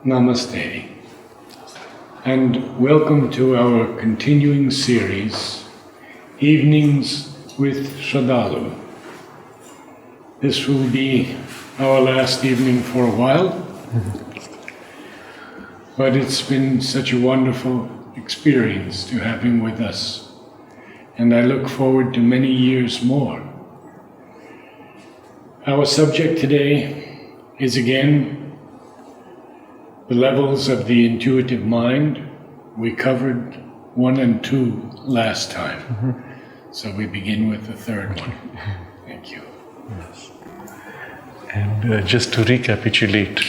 Namaste, and welcome to our continuing series, Evenings with Sraddhalu. This will be our last evening for a while, but it's been such a wonderful experience to have him with us, and I look forward to many years more. Our subject today is again the levels of the intuitive mind. We covered 1 and 2 last time, so we begin with the third one. Thank you. Yes. And just to recapitulate,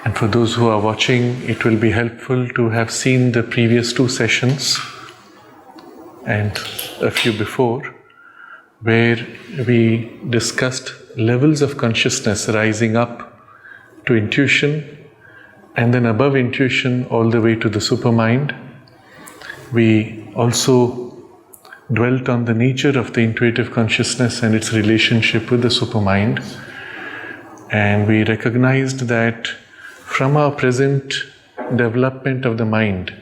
and for those who are watching, it will be helpful to have seen the previous 2 sessions and a few before, where we discussed levels of consciousness rising up to intuition, and then above intuition all the way to the supermind. We also dwelt on the nature of the intuitive consciousness and its relationship with the supermind, and we recognized that from our present development of the mind,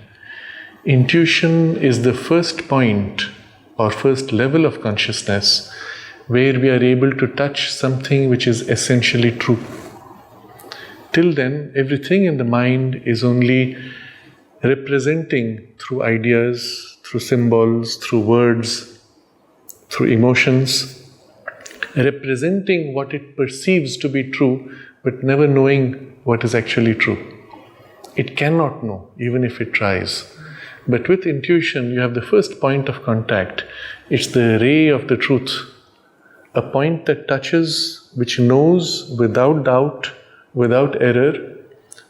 intuition is the first point or first level of consciousness where we are able to touch something which is essentially true. Till then, everything in the mind is only representing through ideas, through symbols, through words, through emotions, representing what it perceives to be true, but never knowing what is actually true. It cannot know, even if it tries. But with intuition, you have the first point of contact. It's the ray of the truth, a point that touches, which knows without doubt, without error,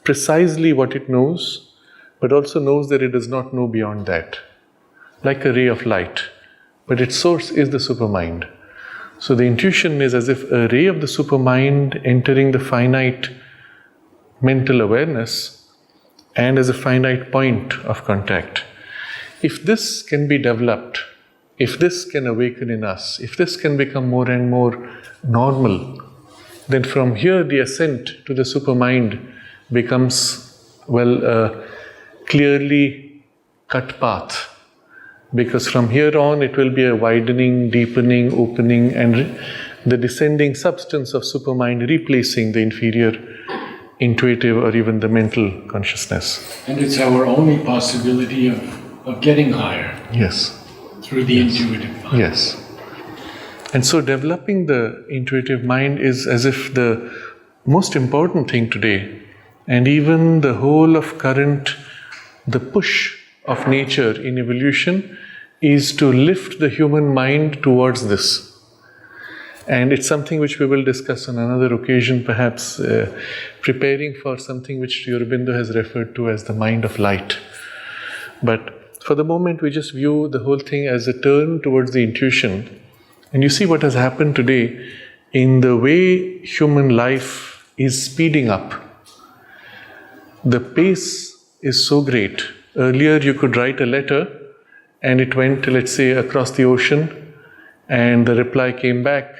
precisely what it knows, but also knows that it does not know beyond that. Like a ray of light, but its source is the supermind. So the intuition is as if a ray of the supermind entering the finite mental awareness and as a finite point of contact. If this can be developed, if this can awaken in us, if this can become more and more normal, then from here the ascent to the supermind becomes, a clearly cut path. Because from here on it will be a widening, deepening, opening, and the descending substance of supermind replacing the inferior intuitive or even the mental consciousness. And it's our only possibility of getting higher. Yes. Through the intuitive mind. Yes. And so developing the intuitive mind is as if the most important thing today, and even the whole of the push of nature in evolution is to lift the human mind towards this. And it's something which we will discuss on another occasion, perhaps preparing for something which Aurobindo has referred to as the mind of light. But for the moment, we just view the whole thing as a turn towards the intuition. And you see what has happened today in the way human life is speeding up. The pace is so great. Earlier, you could write a letter and it went, let's say, across the ocean, and the reply came back.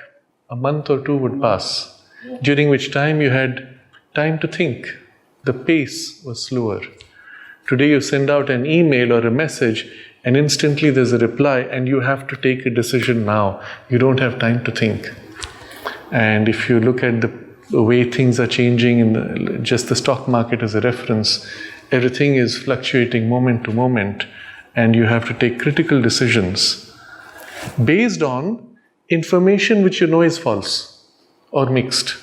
A month or 2 would pass, during which time you had time to think. The pace was slower. Today you send out an email or a message and instantly there's a reply and you have to take a decision now. You don't have time to think. And if you look at the way things are changing in just the stock market as a reference, everything is fluctuating moment to moment and you have to take critical decisions based on information which you know is false or mixed.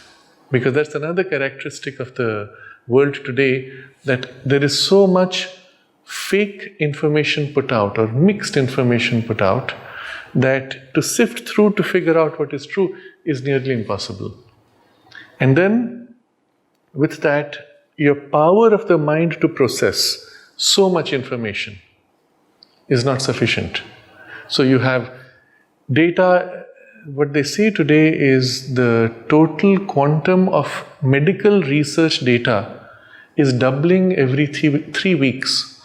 Because that's another characteristic of the world today, that there is so much fake information put out or mixed information put out that to sift through to figure out what is true is nearly impossible. And then with that, your power of the mind to process so much information is not sufficient. So you have data. What they say today is the total quantum of medical research data is doubling every 3 weeks.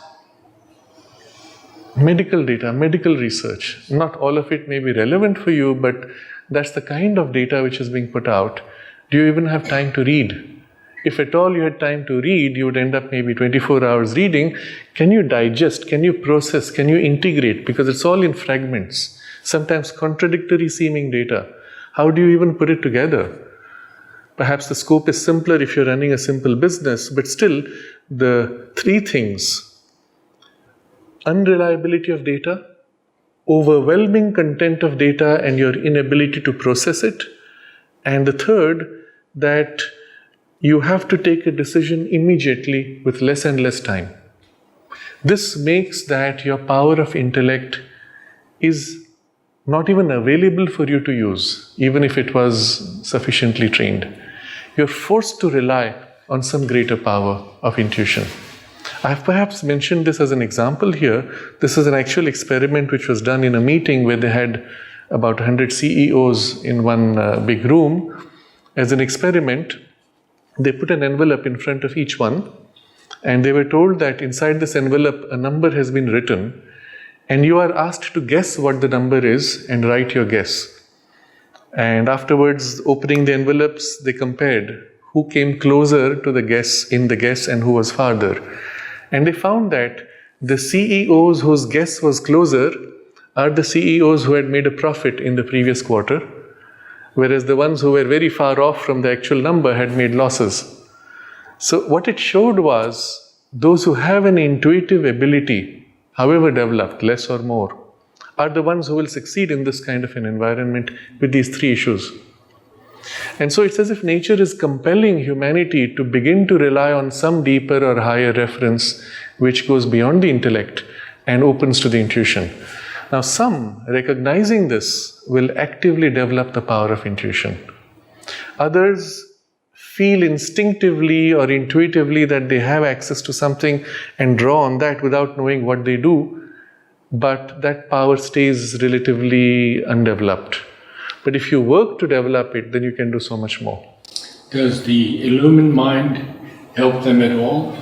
Medical data, medical research. Not all of it may be relevant for you, but that's the kind of data which is being put out. Do you even have time to read? If at all you had time to read, you would end up maybe 24 hours reading. Can you digest? Can you process? Can you integrate? Because it's all in fragments, sometimes contradictory seeming data. How do you even put it together? Perhaps the scope is simpler if you're running a simple business, but still, the three things: unreliability of data, overwhelming content of data and your inability to process it, and the third, that you have to take a decision immediately with less and less time. This makes that your power of intellect is not even available for you to use, even if it was sufficiently trained. You're forced to rely on some greater power of intuition. I have perhaps mentioned this as an example here. This is an actual experiment which was done in a meeting where they had about 100 CEOs in one big room. As an experiment, they put an envelope in front of each one, and they were told that inside this envelope a number has been written, and you are asked to guess what the number is and write your guess. And afterwards, opening the envelopes, they compared who came closer to the guess and who was farther. And they found that the CEOs whose guess was closer are the CEOs who had made a profit in the previous quarter, whereas the ones who were very far off from the actual number had made losses. So what it showed was those who have an intuitive ability, however developed, less or more, are the ones who will succeed in this kind of an environment with these three issues. And so it's as if nature is compelling humanity to begin to rely on some deeper or higher reference which goes beyond the intellect and opens to the intuition. Now, some, recognizing this, will actively develop the power of intuition. Others feel instinctively or intuitively that they have access to something and draw on that without knowing what they do, but that power stays relatively undeveloped. But if you work to develop it, then you can do so much more. Does the illumined mind help them at all?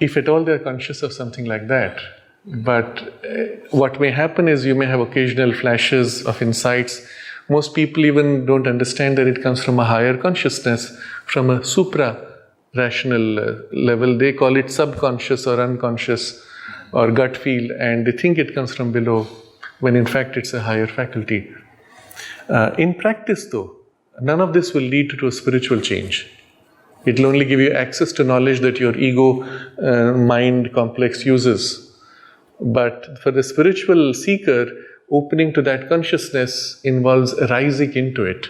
If at all they're conscious of something like that. But what may happen is you may have occasional flashes of insights. Most people even don't understand that it comes from a higher consciousness, from a supra-rational level. They call it subconscious or unconscious or gut feel, and they think it comes from below, when in fact it's a higher faculty. In practice though, none of this will lead to a spiritual change. It will only give you access to knowledge that your ego mind complex uses. But for the spiritual seeker, opening to that consciousness involves rising into it.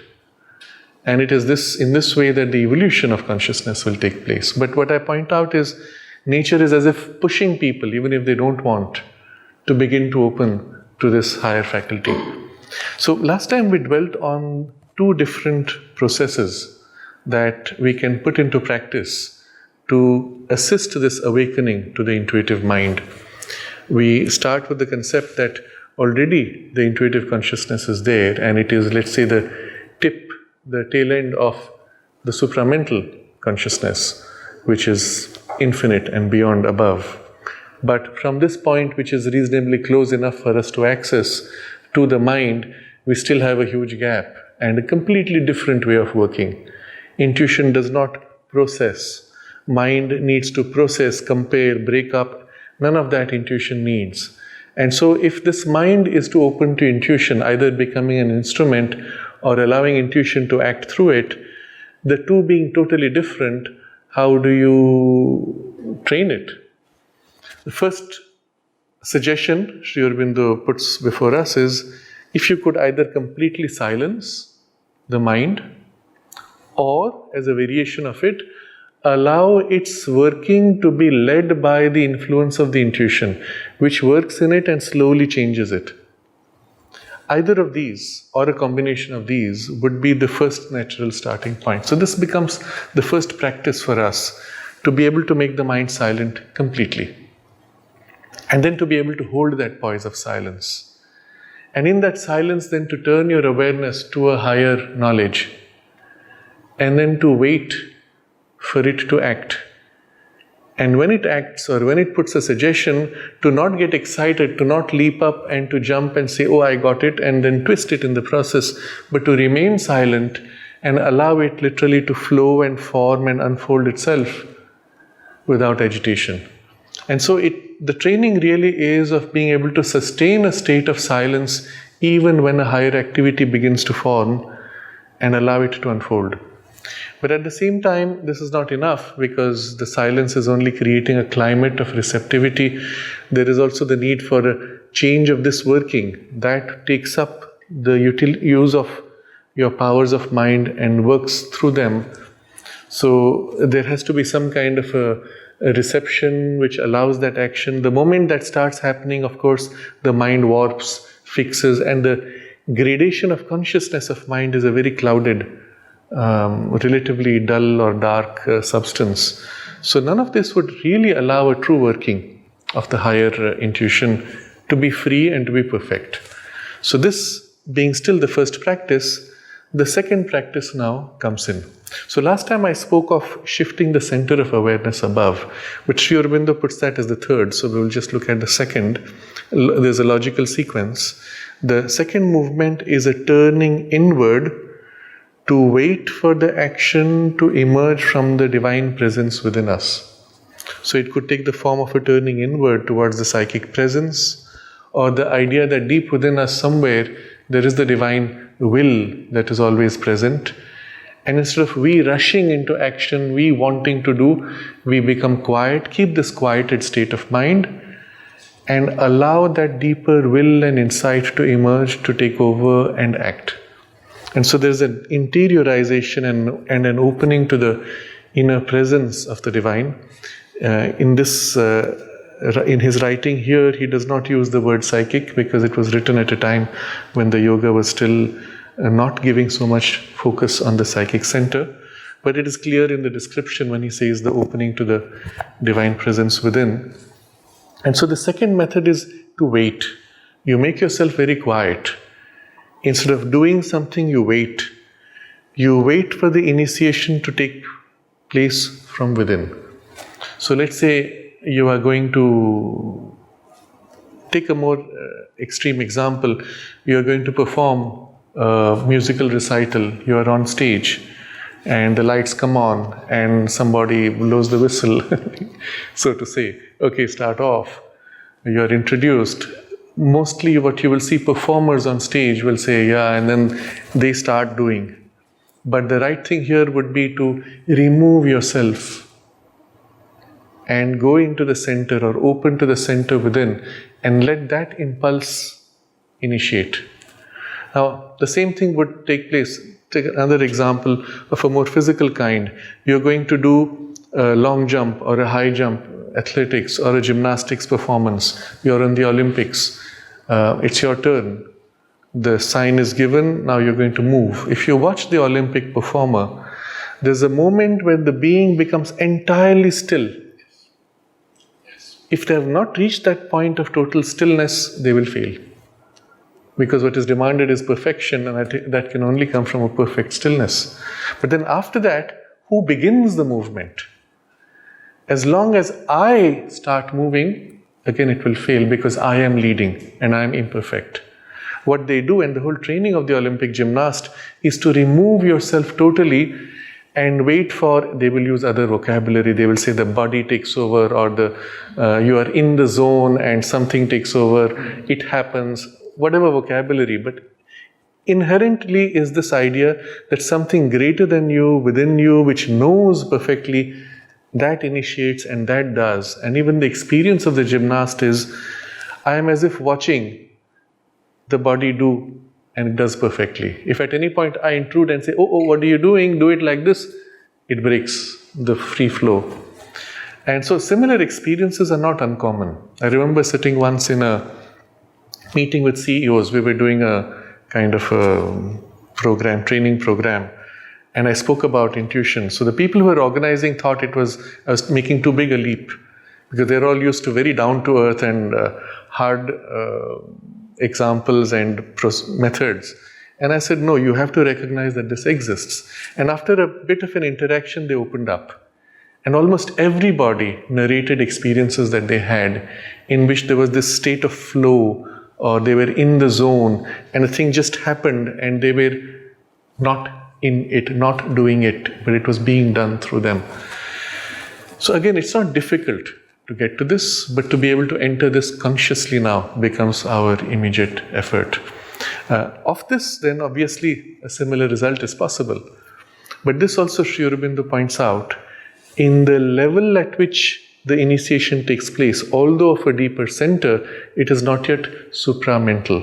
And it is in this way that the evolution of consciousness will take place. But what I point out is, nature is as if pushing people, even if they don't want, to begin to open to this higher faculty. So last time we dwelt on two different processes that we can put into practice to assist this awakening to the intuitive mind. We start with the concept that already the intuitive consciousness is there, and it is, let's say, the tail end of the supramental consciousness, which is infinite and beyond above. But from this point, which is reasonably close enough for us to access to the mind, we still have a huge gap and a completely different way of working. Intuition does not process. Mind needs to process, compare, break up. None of that intuition needs. And so if this mind is to open to intuition, either becoming an instrument or allowing intuition to act through it, the two being totally different, how do you train it? The first suggestion Sri Aurobindo puts before us is, if you could either completely silence the mind, or as a variation of it, allow its working to be led by the influence of the intuition, which works in it and slowly changes it. Either of these, or a combination of these, would be the first natural starting point. So this becomes the first practice for us, to be able to make the mind silent completely. And then to be able to hold that poise of silence. And in that silence, then to turn your awareness to a higher knowledge. And then to wait for it to act. And when it acts, or when it puts a suggestion, to not get excited, to not leap up and to jump and say, oh, I got it, and then twist it in the process, but to remain silent and allow it literally to flow and form and unfold itself without agitation. And so the training really is of being able to sustain a state of silence even when a higher activity begins to form, and allow it to unfold. But at the same time, this is not enough, because the silence is only creating a climate of receptivity. There is also the need for a change of this working that takes up the use of your powers of mind and works through them. So there has to be some kind of a reception which allows that action. The moment that starts happening, of course, the mind warps, fixes, and the gradation of consciousness of mind is a very clouded, relatively dull or dark substance. So none of this would really allow a true working of the higher intuition to be free and to be perfect. So this being still the first practice, the second practice now comes in. So last time I spoke of shifting the center of awareness above, but Sri Aurobindo puts that as the third, so we will just look at the second. There's a logical sequence. The second movement is a turning inward to wait for the action to emerge from the divine presence within us. So it could take the form of a turning inward towards the psychic presence, or the idea that deep within us somewhere there is the divine will that is always present. And instead of we rushing into action, we wanting to do, we become quiet, keep this quieted state of mind, and allow that deeper will and insight to emerge, to take over and act. And so there's an interiorization and an opening to the inner presence of the divine. In his writing here, he does not use the word psychic, because it was written at a time when the yoga was still not giving so much focus on the psychic center. But it is clear in the description when he says the opening to the divine presence within. And so the second method is to wait. You make yourself very quiet. Instead of doing something, you wait. You wait for the initiation to take place from within. So let's say you are going to take a more extreme example. You are going to perform a musical recital. You are on stage and the lights come on and somebody blows the whistle, so to say. Okay, start off. You are introduced. Mostly what you will see performers on stage will say, yeah, and then they start doing. But the right thing here would be to remove yourself and go into the center, or open to the center within, and let that impulse initiate. Now, the same thing would take place. Take another example of a more physical kind. You're going to do a long jump or a high jump, athletics or a gymnastics performance. You're in the Olympics. It's your turn. The sign is given, now you're going to move. If you watch the Olympic performer, there's a moment when the being becomes entirely still. If they have not reached that point of total stillness, they will fail. Because what is demanded is perfection, and that can only come from a perfect stillness. But then after that, who begins the movement? As long as I start moving, again it will fail, because I am leading and I am imperfect. What they do, and the whole training of the Olympic gymnast, is to remove yourself totally and wait for, they will use other vocabulary, they will say the body takes over, or you are in the zone and something takes over, it happens, whatever vocabulary. But inherently is this idea that something greater than you, within you, which knows perfectly, that initiates and that does. And even the experience of the gymnast is, I am as if watching the body do, and it does perfectly. If at any point I intrude and say, oh, what are you doing? Do it like this. It breaks the free flow. And so similar experiences are not uncommon. I remember sitting once in a meeting with CEOs. We were doing a kind of a program, training program. And I spoke about intuition. So the people who were organizing thought I was making too big a leap, because they're all used to very down to earth and hard examples and methods. And I said, no, you have to recognize that this exists. And after a bit of an interaction, they opened up. And almost everybody narrated experiences that they had in which there was this state of flow, or they were in the zone and a thing just happened and they were not in it, not doing it, but it was being done through them. So again, it's not difficult to get to this, but to be able to enter this consciously now becomes our immediate effort. Of this, then obviously a similar result is possible. But this also Sri Aurobindo points out, in the level at which the initiation takes place, although of a deeper center, it is not yet supramental.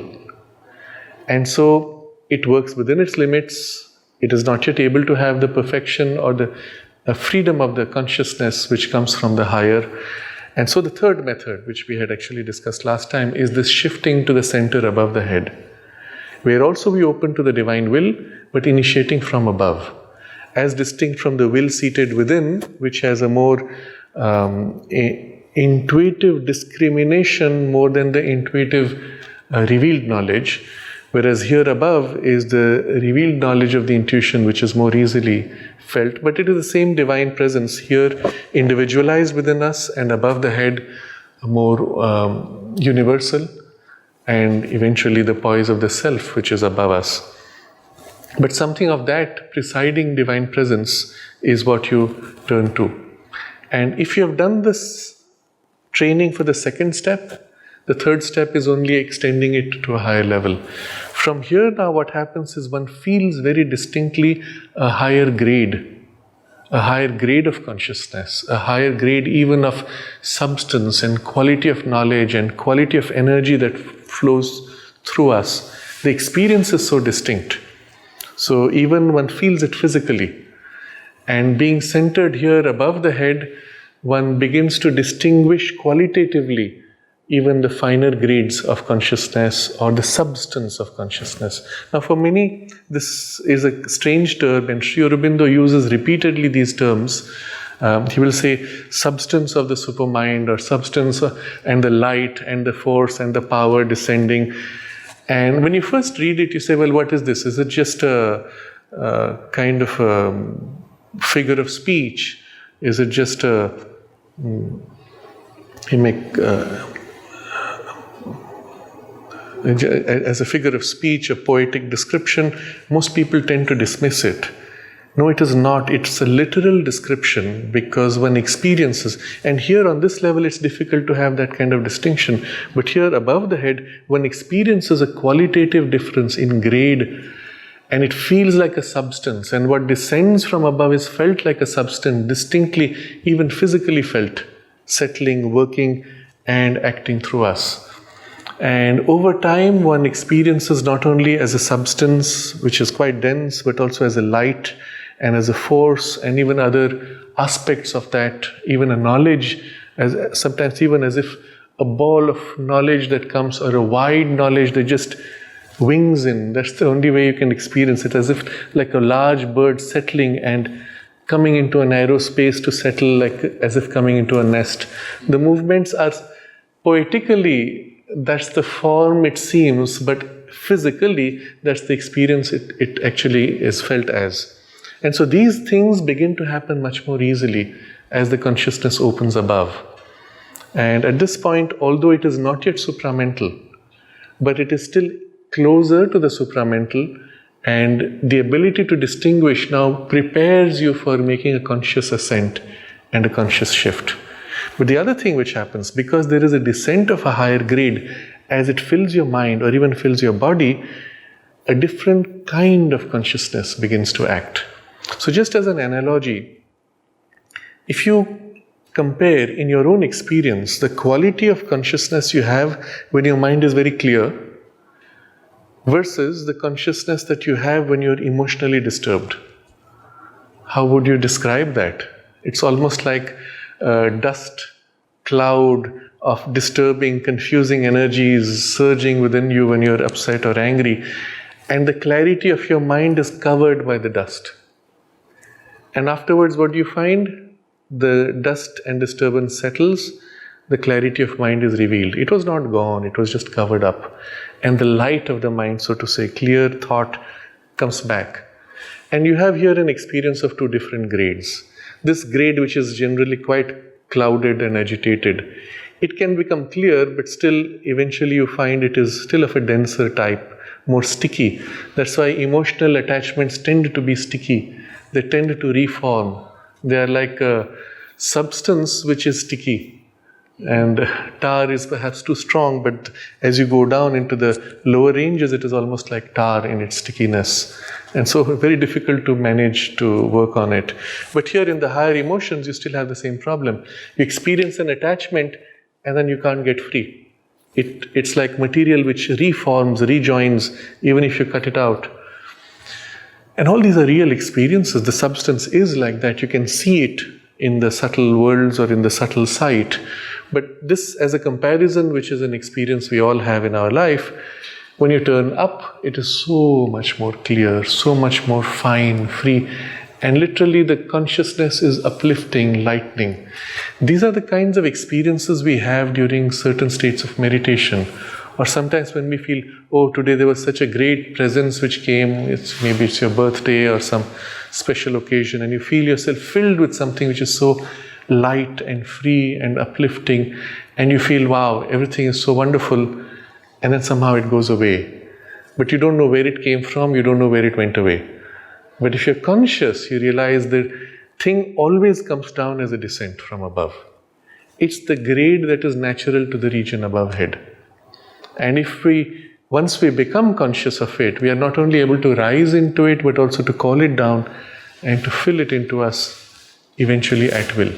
And so it works within its limits. It is not yet able to have the perfection or the freedom of the consciousness which comes from the higher. And so the third method, which we had actually discussed last time, is this shifting to the center above the head, where also we open to the divine will, but initiating from above, as distinct from the will seated within, which has a more intuitive discrimination more than the intuitive revealed knowledge, whereas here above is the revealed knowledge of the intuition, which is more easily felt, but it is the same divine presence here individualized within us, and above the head more universal, and eventually the poise of the self which is above us. But something of that presiding divine presence is what you turn to. And if you have done this training for the second step, the third step is only extending it to a higher level. From here now what happens is one feels very distinctly a higher grade of consciousness, a higher grade even of substance and quality of knowledge and quality of energy that flows through us. The experience is so distinct. So even one feels it physically. And being centered here above the head, one begins to distinguish qualitatively even the finer grades of consciousness or the substance of consciousness. Now for many, this is a strange term, and Sri Aurobindo uses repeatedly these terms. He will say substance of the supermind, or substance and the light and the force and the power descending. And when you first read it, you say, well, what is this? Is it just a kind of a figure of speech? Is it just as a figure of speech, a poetic description? Most people tend to dismiss it. No, it is not. It's a literal description, because one experiences. And here on this level, it's difficult to have that kind of distinction. But here above the head, one experiences a qualitative difference in grade, and it feels like a substance. And what descends from above is felt like a substance, distinctly, even physically felt, settling, working, and acting through us. And over time, one experiences not only as a substance, which is quite dense, but also as a light and as a force, and even other aspects of that, even a knowledge, as sometimes even as if a ball of knowledge that comes, or a wide knowledge that just wings in. That's the only way you can experience it, as if like a large bird settling and coming into a narrow space to settle, like as if coming into a nest. The movements are poetically, that's the form it seems, but physically, that's the experience it actually is felt as. And so these things begin to happen much more easily as the consciousness opens above. And at this point, although it is not yet supramental, but it is still closer to the supramental, and the ability to distinguish now prepares you for making a conscious ascent and a conscious shift. But the other thing which happens, because there is a descent of a higher grade, as it fills your mind or even fills your body, a different kind of consciousness begins to act. So just as an analogy, if you compare in your own experience the quality of consciousness you have when your mind is very clear versus the consciousness that you have when you're emotionally disturbed, how would you describe that? It's almost like a dust cloud of disturbing, confusing energies surging within you when you're upset or angry, and the clarity of your mind is covered by the dust. And afterwards, what do you find? The dust and disturbance settles, the clarity of mind is revealed. It was not gone, it was just covered up. And the light of the mind, so to say, clear thought comes back. And you have here an experience of two different grades. This grade, which is generally quite clouded and agitated, it can become clear, but still eventually you find it is still of a denser type, more sticky. That's why emotional attachments tend to be sticky. They tend to reform. They are like a substance which is sticky. And tar is perhaps too strong, but as you go down into the lower ranges, it is almost like tar in its stickiness. And so very difficult to manage to work on it. But here in the higher emotions, you still have the same problem. You experience an attachment and then you can't get free. It's like material which reforms, rejoins, even if you cut it out. And all these are real experiences. The substance is like that. You can see it in the subtle worlds or in the subtle sight. But this, as a comparison, which is an experience we all have in our life, when you turn up, it is so much more clear, so much more fine, free. And literally the consciousness is uplifting, lightening. These are the kinds of experiences we have during certain states of meditation. Or sometimes when we feel, oh, today there was such a great presence which came, maybe it's your birthday or some special occasion, and you feel yourself filled with something which is so light and free and uplifting, and you feel, wow, everything is so wonderful, and then somehow it goes away. But you don't know where it came from, you don't know where it went away. But if you're conscious, you realize that thing always comes down as a descent from above. It's the grade that is natural to the region above head. And once we become conscious of it, we are not only able to rise into it, but also to call it down and to fill it into us eventually at will.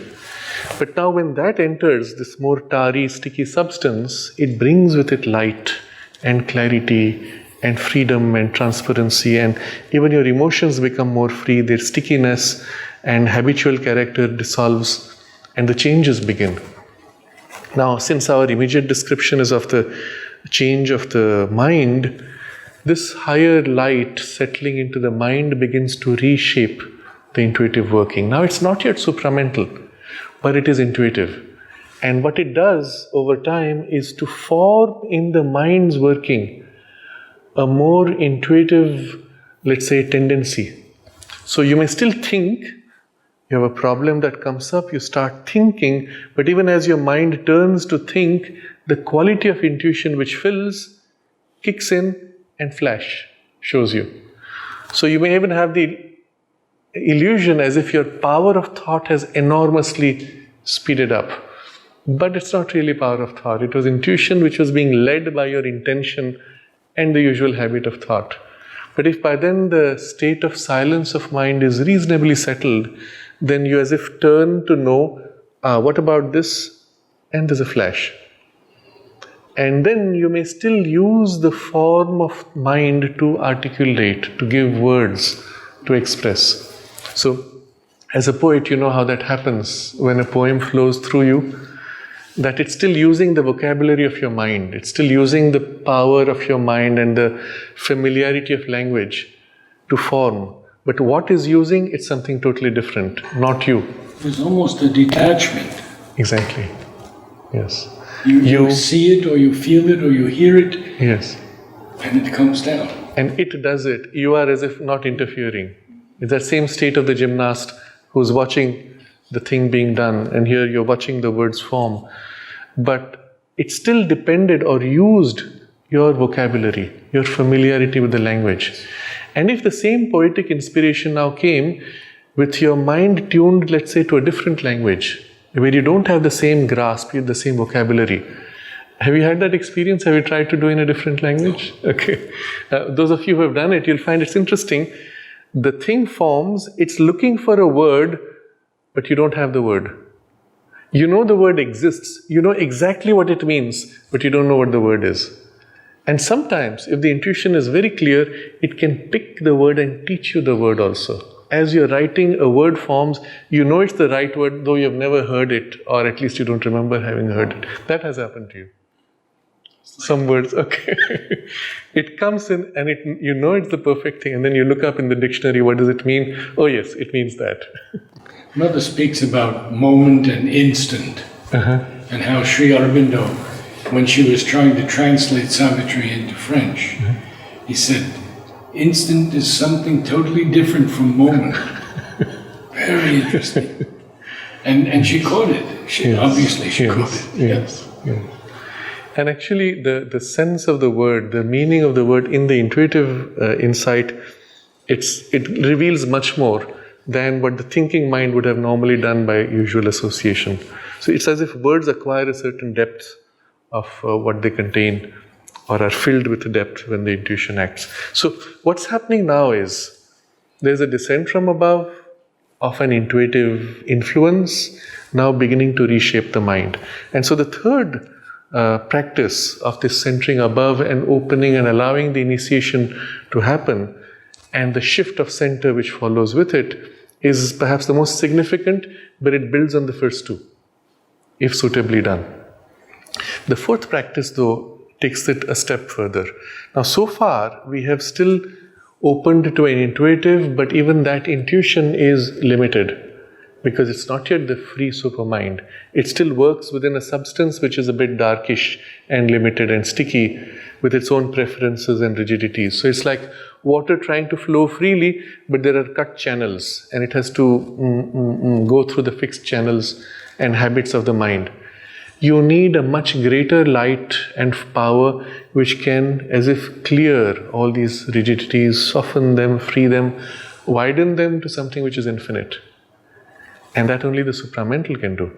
But now when that enters, this more tarry, sticky substance, it brings with it light and clarity and freedom and transparency, and even your emotions become more free, their stickiness and habitual character dissolves, and the changes begin. Now, since our immediate description is of the change of the mind, this higher light settling into the mind begins to reshape the intuitive working. Now, it's not yet supramental, but it is intuitive. And what it does over time is to form in the mind's working a more intuitive, let's say, tendency. So you may still think, you have a problem that comes up, you start thinking, but even as your mind turns to think, the quality of intuition which fills kicks in and flash shows you. So you may even have the illusion as if your power of thought has enormously speeded up. But it's not really power of thought. It was intuition which was being led by your intention and the usual habit of thought. But if by then the state of silence of mind is reasonably settled, then you as if turn to know, what about this? And there's a flash. And then you may still use the form of mind to articulate, to give words, to express. So, as a poet, you know how that happens when a poem flows through you, that it's still using the vocabulary of your mind, it's still using the power of your mind and the familiarity of language to form. But what is using, it's something totally different, not you. There's almost a detachment. Exactly. Yes. You see it, or you feel it, or you hear it. Yes. And it comes down. And it does it. You are as if not interfering. It's that same state of the gymnast who's watching the thing being done, and here you're watching the words form. But it still depended or used your vocabulary, your familiarity with the language. And if the same poetic inspiration now came with your mind tuned, let's say, to a different language, where you don't have the same grasp, you have the same vocabulary. Have you had that experience? Have you tried to do in a different language? Okay. Those of you who have done it, you'll find it's interesting. The thing forms, it's looking for a word, but you don't have the word. You know the word exists, you know exactly what it means, but you don't know what the word is. And sometimes, if the intuition is very clear, it can pick the word and teach you the word also. As you're writing, a word forms, you know it's the right word, though you've never heard it, or at least you don't remember having heard it. That has happened to you. Some words, okay. It comes in and you know it's the perfect thing, and then you look up in the dictionary, what does it mean? Oh yes, it means that. Mother speaks about moment and instant, and how Sri Aurobindo, when she was trying to translate Savitri into French, he said, instant is something totally different from moment. Very interesting. And she caught it. Obviously she caught it. Yes. And actually, the sense of the word, the meaning of the word in the intuitive insight, it reveals much more than what the thinking mind would have normally done by usual association. So it's as if words acquire a certain depth of what they contain, or are filled with depth when the intuition acts. So what's happening now is there's a descent from above of an intuitive influence now beginning to reshape the mind. And so the third practice of this centering above and opening and allowing the initiation to happen, and the shift of center which follows with it, is perhaps the most significant, but it builds on the first two, if suitably done. The fourth practice, though, takes it a step further. Now, so far, we have still opened to an intuitive, but even that intuition is limited because it's not yet the free supermind. It still works within a substance which is a bit darkish and limited and sticky with its own preferences and rigidities. So it's like water trying to flow freely, but there are cut channels, and it has to go through the fixed channels and habits of the mind. You need a much greater light and power which can, as if, clear all these rigidities, soften them, free them, widen them to something which is infinite. And that only the supramental can do.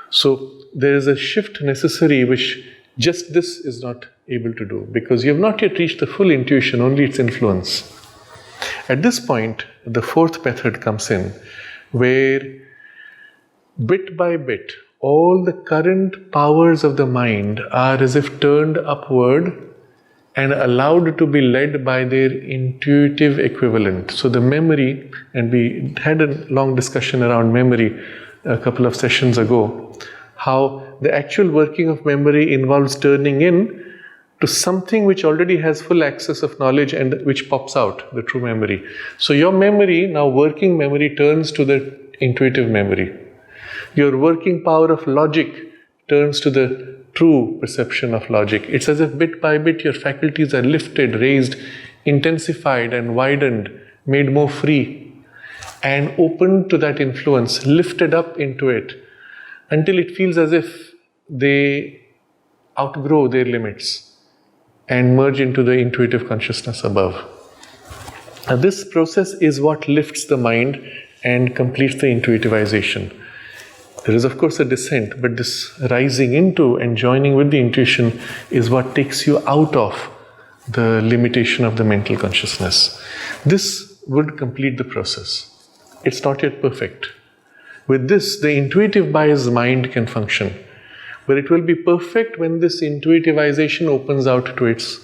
So there is a shift necessary which just this is not able to do, because you have not yet reached the full intuition, only its influence. At this point, the fourth method comes in, where bit by bit, all the current powers of the mind are as if turned upward and allowed to be led by their intuitive equivalent. So the memory, and we had a long discussion around memory a couple of sessions ago, how the actual working of memory involves turning in to something which already has full access of knowledge and which pops out, the true memory. So your memory, now working memory, turns to the intuitive memory. Your working power of logic turns to the true perception of logic. It's as if bit by bit your faculties are lifted, raised, intensified and widened, made more free and open to that influence, lifted up into it until it feels as if they outgrow their limits and merge into the intuitive consciousness above. Now, this process is what lifts the mind and completes the intuitivization. There is, of course, a descent, but this rising into and joining with the intuition is what takes you out of the limitation of the mental consciousness. This would complete the process. It's not yet perfect. With this, the intuitive biased mind can function, but it will be perfect when this intuitivization opens out to its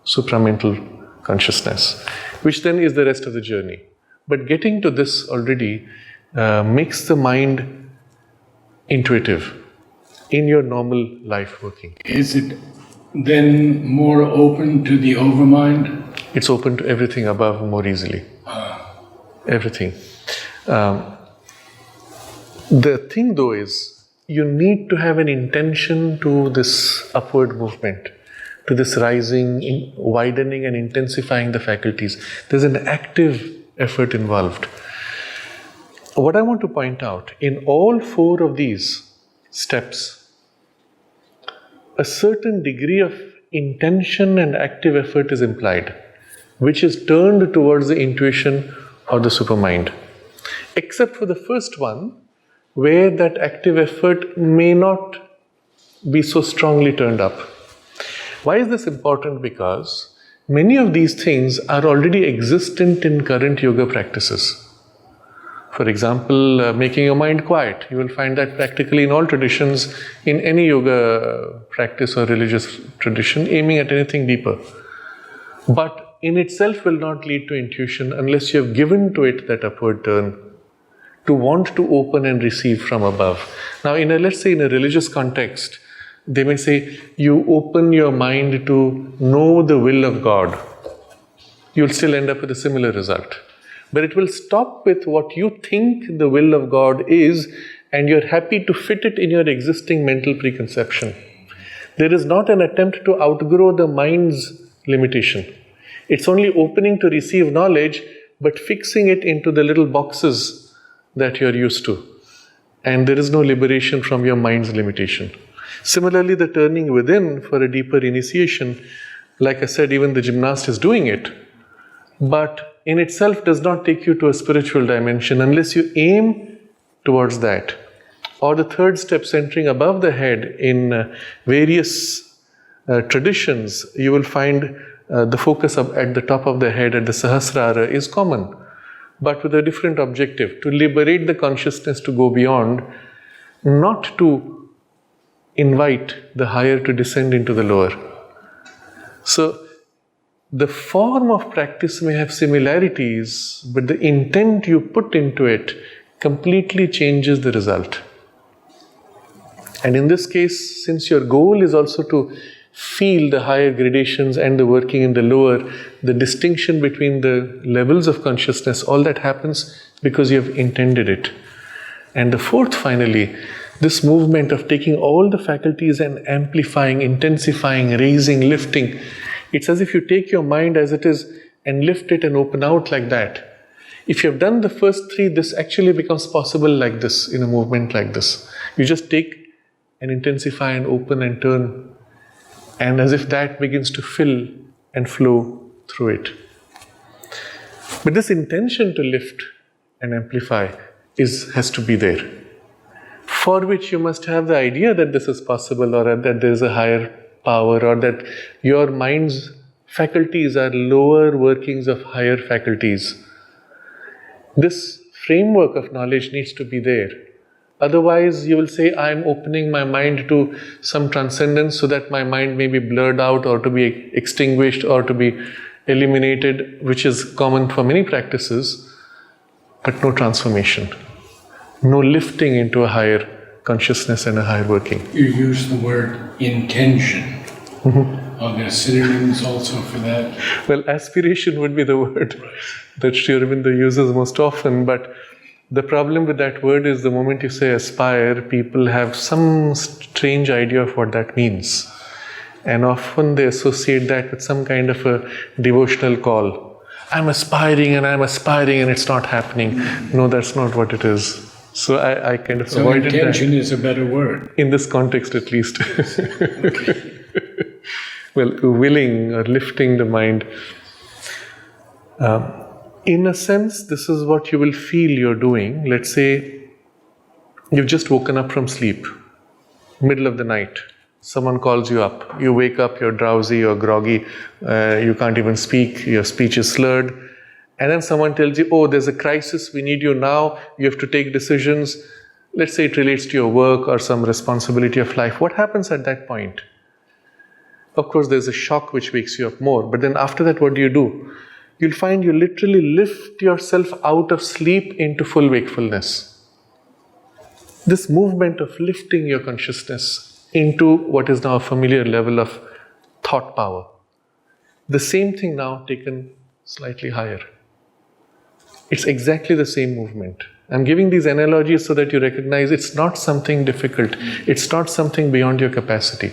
supramental consciousness, which then is the rest of the journey. But getting to this already makes the mind intuitive in your normal life working. Is it then more open to the overmind? It's open to everything above more easily. Everything. The thing though is, you need to have an intention to this upward movement, to this rising, widening and intensifying the faculties. There's an active effort involved. What I want to point out, in all four of these steps, a certain degree of intention and active effort is implied, which is turned towards the intuition or the supermind. Except for the first one, where that active effort may not be so strongly turned up. Why is this important? Because many of these things are already existent in current yoga practices. For example, making your mind quiet. You will find that practically in all traditions, in any yoga practice or religious tradition, aiming at anything deeper. But in itself will not lead to intuition unless you have given to it that upward turn, to want to open and receive from above. Now, let's say in a religious context, they may say, you open your mind to know the will of God. You'll still end up with a similar result. But it will stop with what you think the will of God is, and you're happy to fit it in your existing mental preconception. There is not an attempt to outgrow the mind's limitation. It's only opening to receive knowledge, but fixing it into the little boxes that you're used to. And there is no liberation from your mind's limitation. Similarly, the turning within for a deeper initiation, like I said, even the gymnast is doing it, but in itself does not take you to a spiritual dimension unless you aim towards that. Or the third step, centering above the head, in various traditions, you will find the focus at the top of the head, at the Sahasrara, is common, but with a different objective, to liberate the consciousness to go beyond, not to invite the higher to descend into the lower. So, the form of practice may have similarities, but the intent you put into it completely changes the result. And in this case, since your goal is also to feel the higher gradations and the working in the lower, the distinction between the levels of consciousness, all that happens because you have intended it. And the fourth, finally, this movement of taking all the faculties and amplifying, intensifying, raising, lifting. It's as if you take your mind as it is and lift it and open out like that. If you have done the first three, this actually becomes possible like this, in a movement like this. You just take and intensify and open and turn, and as if that begins to fill and flow through it. But this intention to lift and amplify has to be there, for which you must have the idea that this is possible, or that there is a higher power, or that your mind's faculties are lower workings of higher faculties. This framework of knowledge needs to be there. Otherwise, you will say, I am opening my mind to some transcendence so that my mind may be blurred out or to be extinguished or to be eliminated, which is common for many practices, but no transformation, no lifting into a higher consciousness and a higher working. You use the word intention. Are there synonyms also for that? Well, aspiration would be the word that Sri Aurobindo uses most often, but the problem with that word is the moment you say aspire, people have some strange idea of what that means. And often they associate that with some kind of a devotional call. I'm aspiring and it's not happening. No, that's not what it is. So I kind of avoided that. So intention is a better word. In this context at least. Okay. Well, willing or lifting the mind. In a sense, this is what you will feel you're doing. Let's say you've just woken up from sleep, middle of the night. Someone calls you up. You wake up, you're drowsy, you're groggy, you can't even speak, your speech is slurred. And then someone tells you, oh, there's a crisis, we need you now, you have to take decisions. Let's say it relates to your work or some responsibility of life. What happens at that point? Of course, there's a shock which wakes you up more. But then after that, what do? You'll find you literally lift yourself out of sleep into full wakefulness. This movement of lifting your consciousness into what is now a familiar level of thought power. The same thing now taken slightly higher. It's exactly the same movement. I'm giving these analogies so that you recognize it's not something difficult. It's not something beyond your capacity.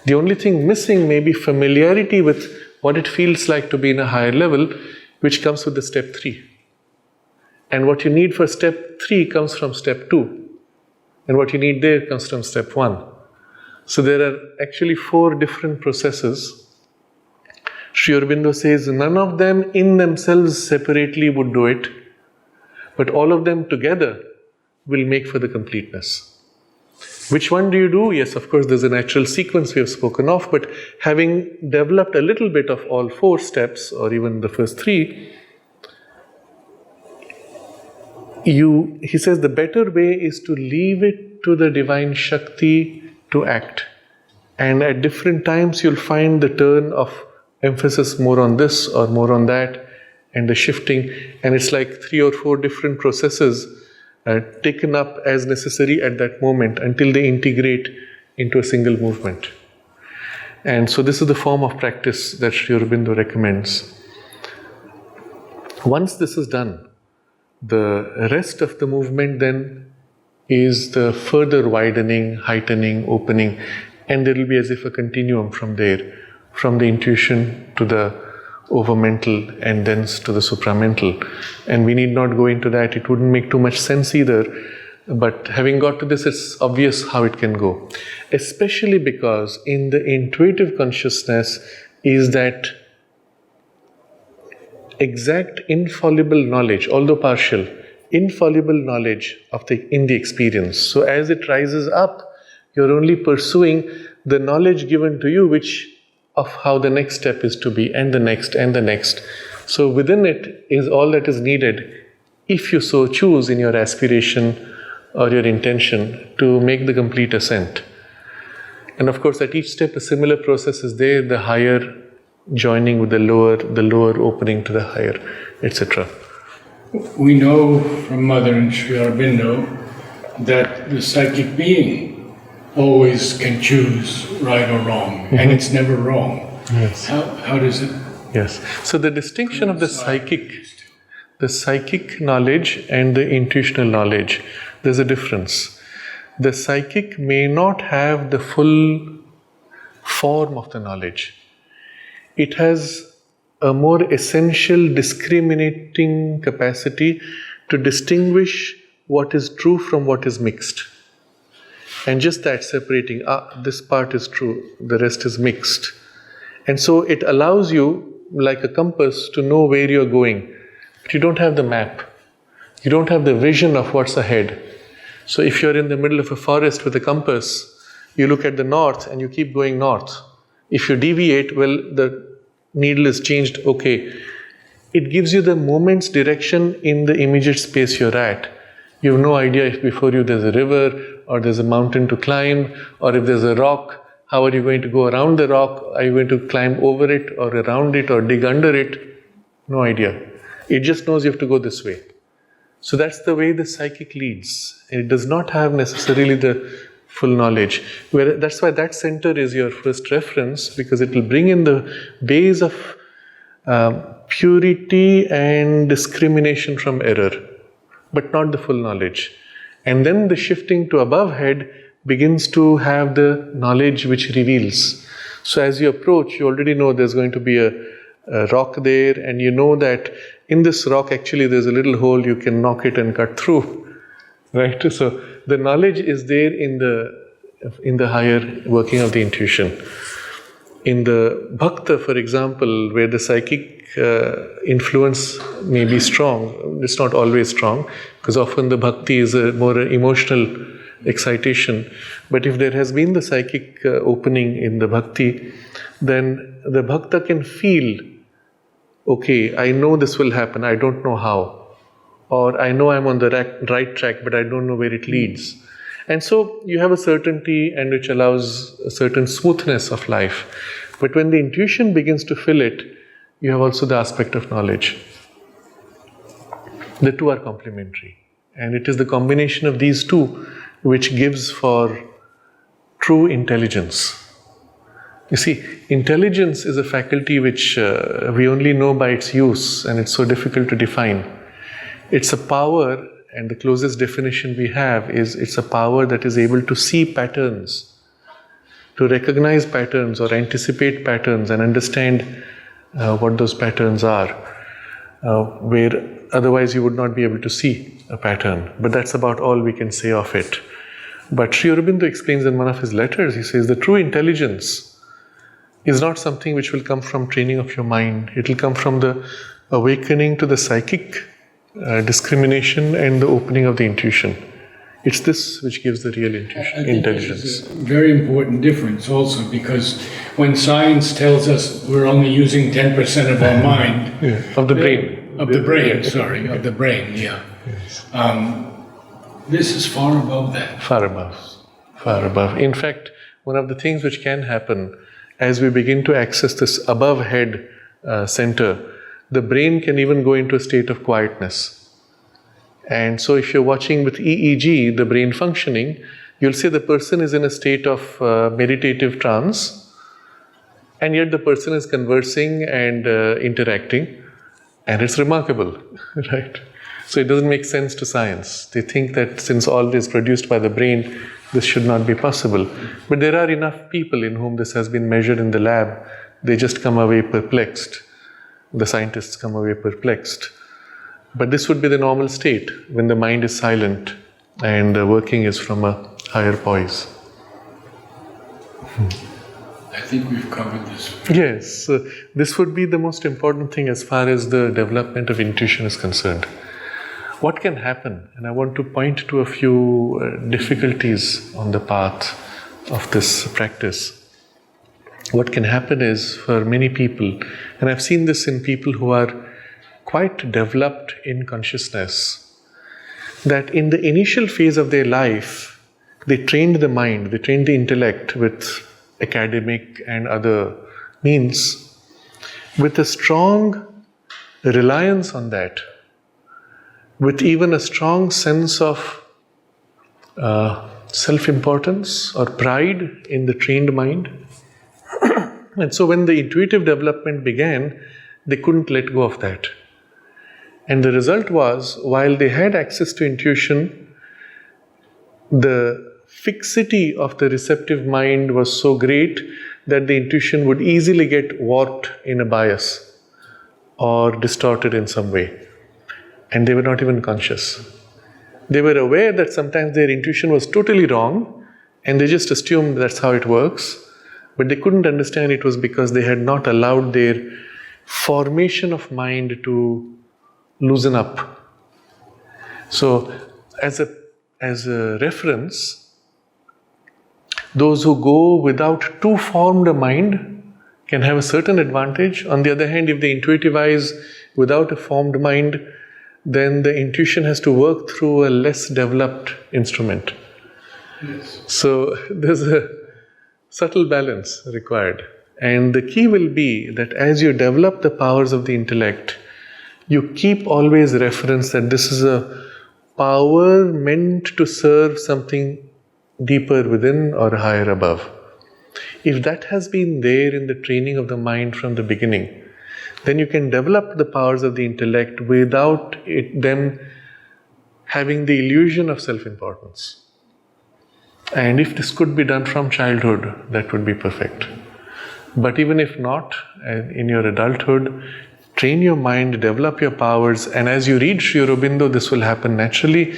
The only thing missing may be familiarity with what it feels like to be in a higher level, which comes with the step 3. And what you need for step 3 comes from step 2. And what you need there comes from step 1. So there are actually 4 different processes. Sri Aurobindo says none of them in themselves separately would do it, but all of them together will make for the completeness. Which one do you do? Yes, of course, there's a natural sequence we have spoken of, but having developed a little bit of all 4 steps, or even the first 3, he says the better way is to leave it to the divine Shakti to act. And at different times, you'll find the turn of emphasis more on this or more on that, and the shifting. And it's like 3 or 4 different processes taken up as necessary at that moment until they integrate into a single movement. And so this is the form of practice that Sri Aurobindo recommends. Once this is done, the rest of the movement then is the further widening, heightening, opening, and there will be as if a continuum from there, from the intuition to the overmental and thence to the supramental. And we need not go into that, it wouldn't make too much sense either. But having got to this, it's obvious how it can go. Especially because in the intuitive consciousness is that exact infallible knowledge, although partial, infallible knowledge in the experience. So as it rises up, you're only pursuing the knowledge given to you, which of how the next step is to be, and the next, and the next. So within it is all that is needed, if you so choose in your aspiration or your intention to make the complete ascent. And of course, at each step, a similar process is there, the higher joining with the lower opening to the higher, etc. We know from Mother and Sri Aurobindo that the psychic being always can choose right or wrong, and it's never wrong. Yes. How does it? Yes. So the distinction of the psychic knowledge and the intuitional knowledge, there's a difference. The psychic may not have the full form of the knowledge. It has a more essential discriminating capacity to distinguish what is true from what is mixed. And just that separating, this part is true, the rest is mixed. And so it allows you, like a compass, to know where you're going. But you don't have the map. You don't have the vision of what's ahead. So if you're in the middle of a forest with a compass, you look at the north and you keep going north. If you deviate, well, the needle is changed, okay. It gives you the moment's direction in the immediate space you're at. You have no idea if before you there's a river, or there's a mountain to climb, or if there's a rock, how are you going to go around the rock? Are you going to climb over it, or around it, or dig under it? No idea. It just knows you have to go this way. So that's the way the psychic leads. It does not have necessarily the full knowledge. That's why that center is your first reference, because it will bring in the base of purity and discrimination from error, but not the full knowledge. And then the shifting to above head begins to have the knowledge which reveals. So as you approach, you already know there's going to be a rock there, and you know that in this rock actually there's a little hole, you can knock it and cut through. Right? So the knowledge is there in the higher working of the intuition. In the bhakta, for example, where the psychic influence may be strong, it's not always strong, because often the bhakti is a more emotional excitation. But if there has been the psychic opening in the bhakti, then the bhakta can feel, okay, I know this will happen, I don't know how. Or I know I'm on the right track, but I don't know where it leads. And so you have a certainty, and which allows a certain smoothness of life. But when the intuition begins to fill it, you have also the aspect of knowledge. The two are complementary. And it is the combination of these two which gives for true intelligence. You see, intelligence is a faculty which we only know by its use, and it's so difficult to define. It's a power, and the closest definition we have is it's a power that is able to see patterns, to recognize patterns or anticipate patterns and understand what those patterns are, where otherwise you would not be able to see a pattern. But that's about all we can say of it. But Sri Aurobindo explains in one of his letters, he says, the true intelligence is not something which will come from training of your mind. It will come from the awakening to the psychic discrimination and the opening of the intuition. It's this which gives the real intelligence. This is a very important difference also, because when science tells us we're only using 10% of our mind, of the brain. Of the brain, yeah. Yes. This is far above that. Far above. In fact, one of the things which can happen as we begin to access this above head center, the brain can even go into a state of quietness. And so if you're watching with EEG, the brain functioning, you'll see the person is in a state of meditative trance, and yet the person is conversing and interacting, and it's remarkable, right? So it doesn't make sense to science. They think that since all this is produced by the brain, this should not be possible. But there are enough people in whom this has been measured in the lab. They just come away perplexed. The scientists come away perplexed. But this would be the normal state when the mind is silent and the working is from a higher poise. I think we've covered this. Yes, this would be the most important thing as far as the development of intuition is concerned. What can happen? And I want to point to a few difficulties on the path of this practice. What can happen is, for many people, and I've seen this in people who are quite developed in consciousness, that in the initial phase of their life, they trained the mind, they trained the intellect with academic and other means, with a strong reliance on that, with even a strong sense of self-importance or pride in the trained mind. And so when the intuitive development began, they couldn't let go of that. And the result was, while they had access to intuition, the fixity of the receptive mind was so great that the intuition would easily get warped in a bias or distorted in some way. And they were not even conscious. They were aware that sometimes their intuition was totally wrong, and they just assumed that's how it works, but they couldn't understand it was because they had not allowed their formation of mind to loosen up. So, as a reference, those who go without too formed a mind can have a certain advantage. On the other hand, if they intuitivize without a formed mind, then the intuition has to work through a less developed instrument. Yes. So there's a subtle balance required. And the key will be that as you develop the powers of the intellect, you keep always reference that this is a power meant to serve something deeper within or higher above. If that has been there in the training of the mind from the beginning, then you can develop the powers of the intellect without them having the illusion of self-importance. And if this could be done from childhood, that would be perfect. But even if not, in your adulthood, train your mind, develop your powers, and as you read Sri Aurobindo, this will happen naturally.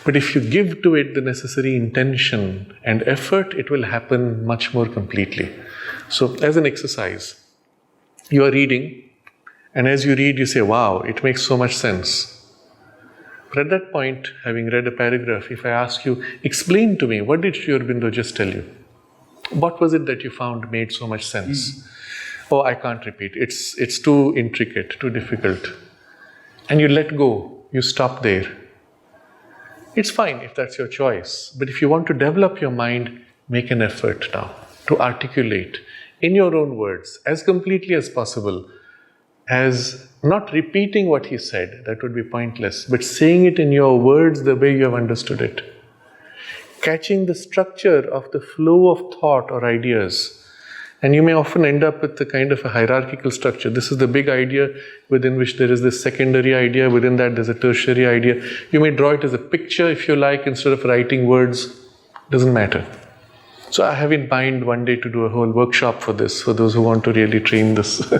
But if you give to it the necessary intention and effort, it will happen much more completely. So, as an exercise, you are reading, and as you read, you say, wow, it makes so much sense. But at that point, having read a paragraph, if I ask you, explain to me, what did Sri Aurobindo just tell you? What was it that you found made so much sense? Oh, I can't repeat. It's too intricate, too difficult. And you let go. You stop there. It's fine if that's your choice. But if you want to develop your mind, make an effort now to articulate in your own words as completely as possible, as not repeating what he said, that would be pointless, but saying it in your words the way you have understood it. Catching the structure of the flow of thought or ideas. And you may often end up with a kind of a hierarchical structure. This is the big idea within which there is this secondary idea. Within that there's a tertiary idea. You may draw it as a picture if you like instead of writing words. Doesn't matter. So I have in mind one day to do a whole workshop for this, for those who want to really train this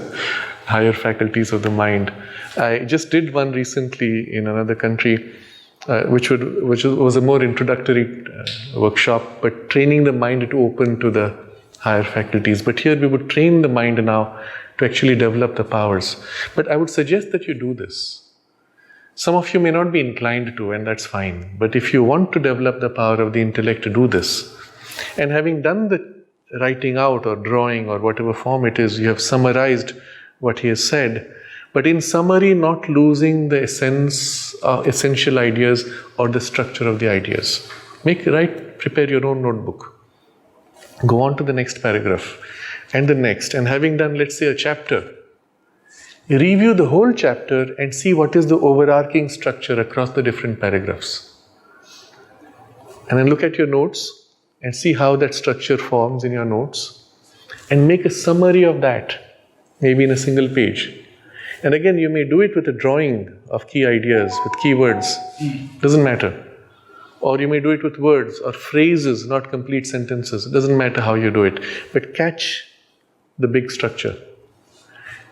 higher faculties of the mind. I just did one recently in another country, which was a more introductory workshop, but training the mind to open to the higher faculties. But here we would train the mind now to actually develop the powers. But I would suggest that you do this. Some of you may not be inclined to, and that's fine. But if you want to develop the power of the intellect, to do this. And having done the writing out or drawing or whatever form it is, you have summarized what he has said. But in summary, not losing the essential ideas or the structure of the ideas. Prepare your own notebook. Go on to the next paragraph and the next. And having done, let's say, a chapter, review the whole chapter and see what is the overarching structure across the different paragraphs. And then look at your notes and see how that structure forms in your notes. And make a summary of that, maybe in a single page. And again, you may do it with a drawing of key ideas, with keywords. Doesn't matter. Or you may do it with words or phrases, not complete sentences. It doesn't matter how you do it. But catch the big structure.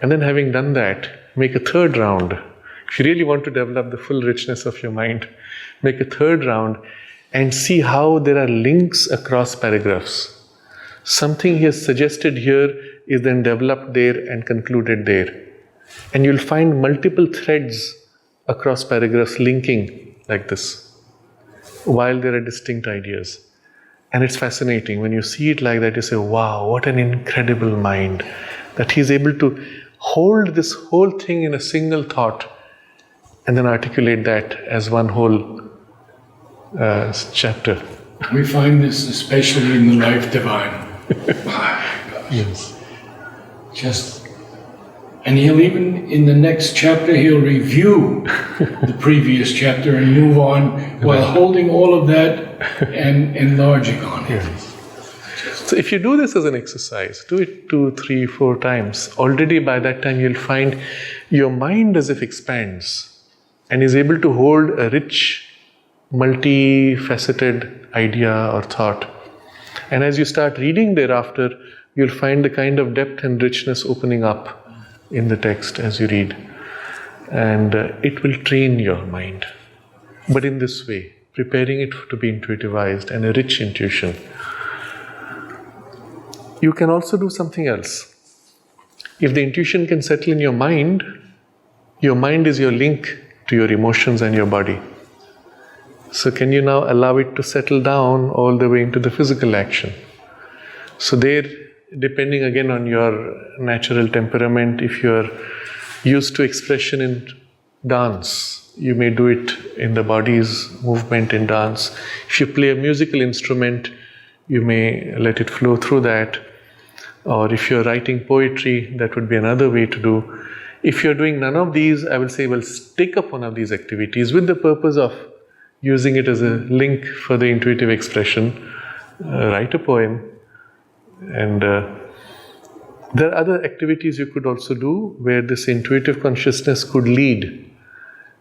And then having done that, make a third round If you really want to develop the full richness of your mind, make a third round and see how there are links across paragraphs. Something he has suggested here is then developed there and concluded there. And you'll find multiple threads across paragraphs linking like this, while there are distinct ideas. And it's fascinating. When you see it like that, you say, wow, what an incredible mind. That he's able to hold this whole thing in a single thought and then articulate that as one whole chapter. We find this especially in the Life Divine. Yes. And he'll even, in the next chapter, he'll review the previous chapter and move on while holding all of that and enlarging on it. Yes. So if you do this as an exercise, do it 2, 3, 4 times, already by that time you'll find your mind as if expands and is able to hold a rich, multifaceted idea or thought. And as you start reading thereafter, you'll find the kind of depth and richness opening up in the text as you read. And it will train your mind. But in this way, preparing it to be intuitivized and a rich intuition. You can also do something else. If the intuition can settle in your mind is your link to your emotions and your body. So can you now allow it to settle down all the way into the physical action? So there, depending again on your natural temperament, if you're used to expression in dance, you may do it in the body's movement in dance. If you play a musical instrument, you may let it flow through that. Or if you're writing poetry, that would be another way to do. If you're doing none of these, I will say, well, take up one of these activities with the purpose of using it as a link for the intuitive expression. Write a poem. And there are other activities you could also do where this intuitive consciousness could lead.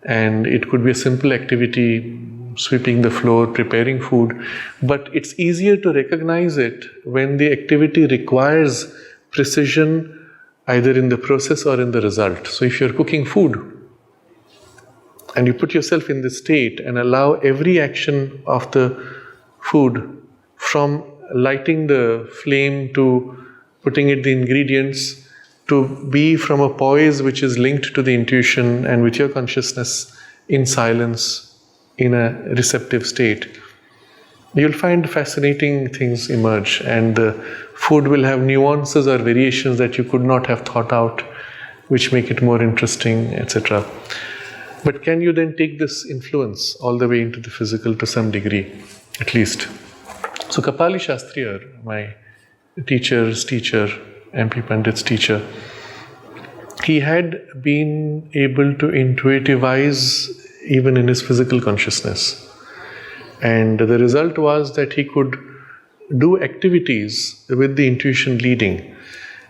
And it could be a simple activity, sweeping the floor, preparing food. But it's easier to recognize it when the activity requires precision either in the process or in the result. So if you're cooking food and you put yourself in this state and allow every action of the food, from lighting the flame to putting in the ingredients, to be from a poise which is linked to the intuition and with your consciousness in silence, in a receptive state, you'll find fascinating things emerge, and the food will have nuances or variations that you could not have thought out, which make it more interesting, etc. But can you then take this influence all the way into the physical to some degree, at least? So Kapali Shastriyar, my teacher's teacher, MP Pandit's teacher, he had been able to intuitivize even in his physical consciousness. And the result was that he could do activities with the intuition leading.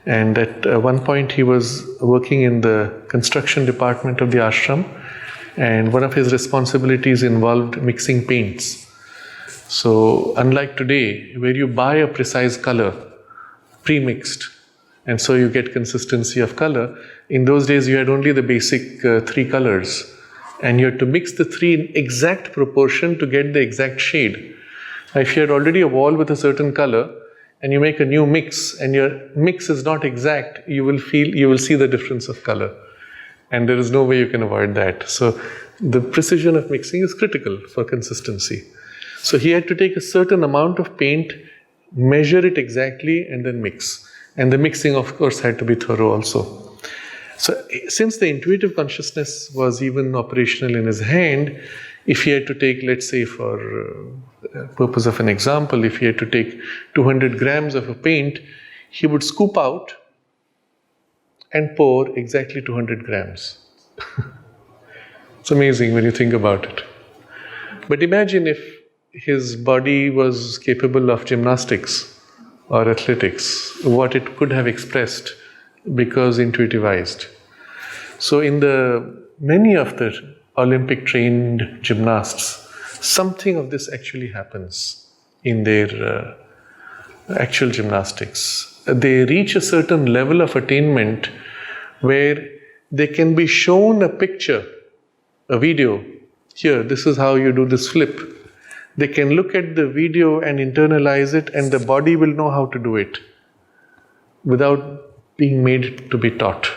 And at one point he was working in the construction department of the ashram, and one of his responsibilities involved mixing paints. So unlike today, where you buy a precise color, pre-mixed, and so you get consistency of color, in those days you had only the basic 3 colors. And you had to mix the 3 in exact proportion to get the exact shade. Now, if you had already a wall with a certain color and you make a new mix and your mix is not exact, you will see the difference of color. And there is no way you can avoid that. So the precision of mixing is critical for consistency. So he had to take a certain amount of paint, measure it exactly, and then mix. And the mixing, of course, had to be thorough also. So since the intuitive consciousness was even operational in his hand, if he had to take, let's say for purpose of an example, if he had to take 200 grams of a paint, he would scoop out and pour exactly 200 grams. It's amazing when you think about it. But imagine if his body was capable of gymnastics or athletics, what it could have expressed because intuitivized. So in many of the Olympic trained gymnasts, something of this actually happens in their actual gymnastics. They reach a certain level of attainment where they can be shown a picture a video, here, this is how you do this flip. They can look at the video and internalize it, and the body will know how to do it without being made to be taught.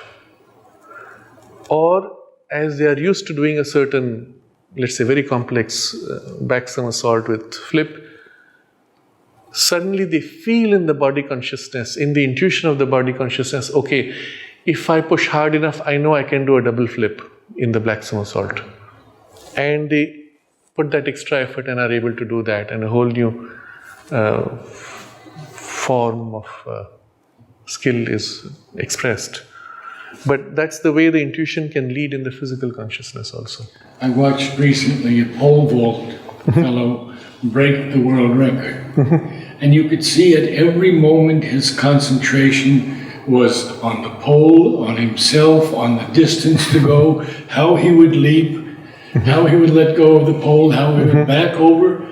Or as they are used to doing a certain, let's say, very complex back somersault with flip, suddenly they feel in the body consciousness, in the intuition of the body consciousness, okay, if I push hard enough, I know I can do a double flip in the black somersault. And they put that extra effort and are able to do that, and a whole new form of skill is expressed. But that's the way the intuition can lead in the physical consciousness also. I watched recently a pole vault fellow break the world record. And you could see at every moment his concentration was on the pole, on himself, on the distance to go, how he would leap, how he would let go of the pole, how he would back over.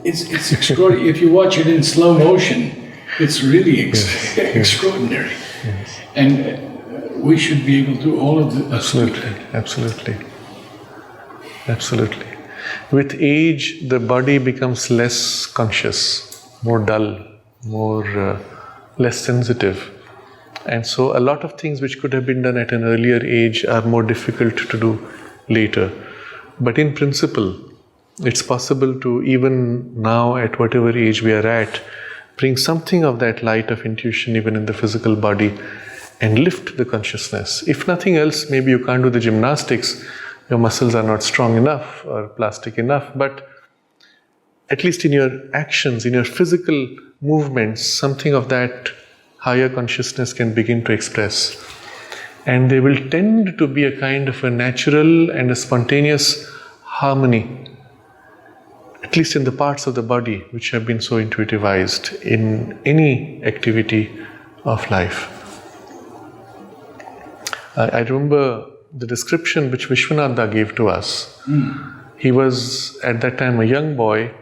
It's extraordinary. If you watch it in slow motion, it's really extraordinary. Yes. And we should be able to all of the... Absolutely. With age, the body becomes less conscious, more dull, more less sensitive. And so a lot of things which could have been done at an earlier age are more difficult to do later. But in principle, it's possible to, even now at whatever age we are at, bring something of that light of intuition even in the physical body and lift the consciousness. If nothing else, maybe you can't do the gymnastics, your muscles are not strong enough or plastic enough, but at least in your actions, in your physical movements, something of that higher consciousness can begin to express. And they will tend to be a kind of a natural and a spontaneous harmony, at least in the parts of the body which have been so intuitivized in any activity of life. I remember the description which Vishwanatha gave to us. He was at that time a young boy.